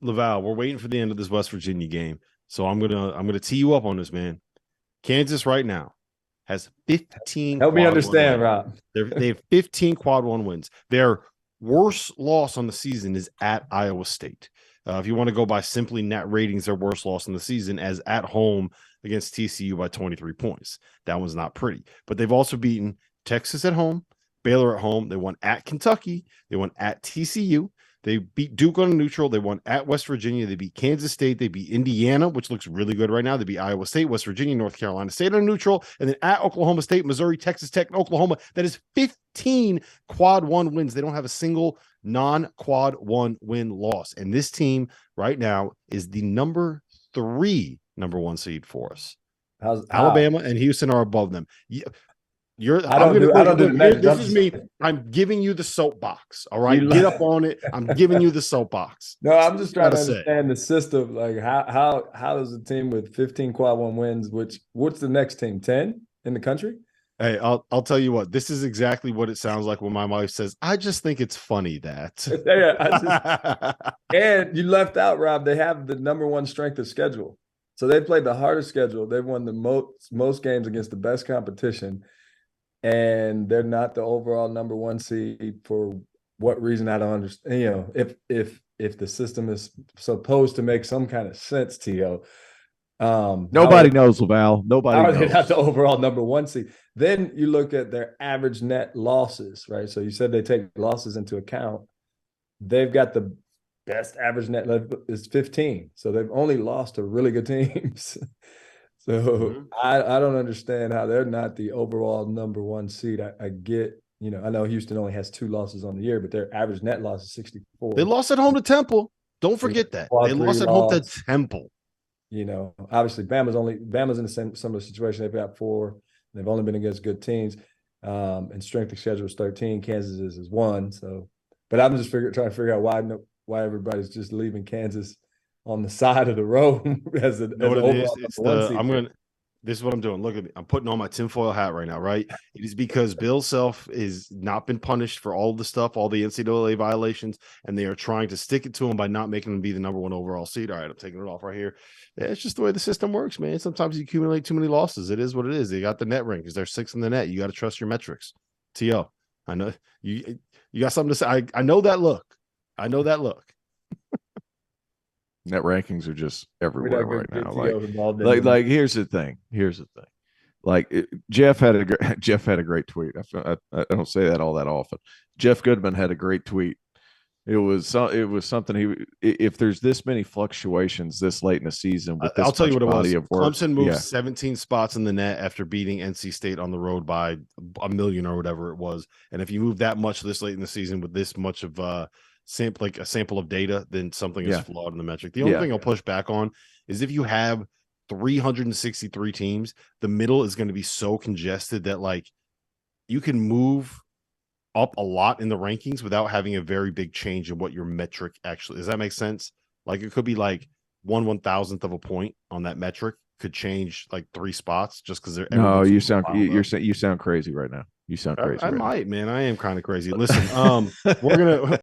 Laval, we're waiting for the end of this West Virginia game. So I'm gonna tee you up on this, man. Kansas right now has 15 Help me quad understand, one Rob. They have 15 quad one wins. Their worst loss on the season is at Iowa State. If you want to go by simply net ratings, their worst loss in the season as at home against TCU by 23 points. That one's not pretty. But they've also beaten Texas at home, Baylor at home. They won at Kentucky. They won at TCU. They beat Duke on a neutral. They won at West Virginia. They beat Kansas State. They beat Indiana, which looks really good right now. They beat Iowa State, West Virginia, North Carolina State on a neutral. And then at Oklahoma State, Missouri, Texas Tech, and Oklahoma. That is 15 quad one wins. They don't have a single non-quad one win loss. And this team right now is the number 1 seed for us. Alabama and Houston are above them. This is me. I'm giving you the soapbox. All right. Get up on it. I'm giving you the soapbox. No, I'm just trying to understand the system. Like how does a team with 15 quad one wins, what's the next team? 10 in the country? Hey, I'll tell you what, this is exactly what it sounds like when my wife says, I just think it's funny that. And you left out, Rob, they have the number one strength of schedule. So they played the hardest schedule. They've won the most games against the best competition. And they're not the overall number one seed for what reason? I don't understand. You know, if the system is supposed to make some kind of sense to you, nobody knows, Laval. Nobody knows. They're not the overall number one seed. Then you look at their average net losses, right? So you said they take losses into account. They've got the best average net is 15. So they've only lost to really good teams. So I don't understand how they're not the overall number one seed. I get, I know Houston only has 2 losses on the year, but their average net loss is 64. They lost at home to Temple. Don't forget that. They lost at home to Temple. Obviously Bama's in the same similar situation. They've got 4. They've only been against good teams. And strength of schedule is 13. Kansas is 1. So, but I'm just trying to figure out why everybody's just leaving Kansas on the side of the road this is what I'm doing. Look at me. I'm putting on my tinfoil hat right now, right? It is because Bill Self has not been punished for all the stuff, all the NCAA violations, and they are trying to stick it to him by not making him be the number 1 overall seed. All right, I'm taking it off right here. Yeah, it's just the way the system works, man. Sometimes you accumulate too many losses. It is what it is. They got the net ring because they're 6 in the net. You got to trust your metrics. T.O., I know you got something to say. I know that look. Net rankings are just everywhere right now. Like here's the thing. Like Jeff had a great tweet. I don't say that all that often. Jeff Goodman had a great tweet. It was something if there's this many fluctuations this late in the season with this, I'll tell you what it was. Work, Clemson moved 17 spots in the net after beating NC State on the road by 1 million or whatever it was. And if you move that much this late in the season with this much of a sample of data, then something is flawed in the metric. The only thing I'll push back on is if you have 363 teams, the middle is going to be so congested that like you can move up a lot in the rankings without having a very big change in what your metric actually. Does that make sense? Like it could be like 1/1000th of a point on that metric could change like 3 spots just because they're. No, you sound crazy right now. You sound crazy. I might, man. I am kind of crazy. Listen, we're gonna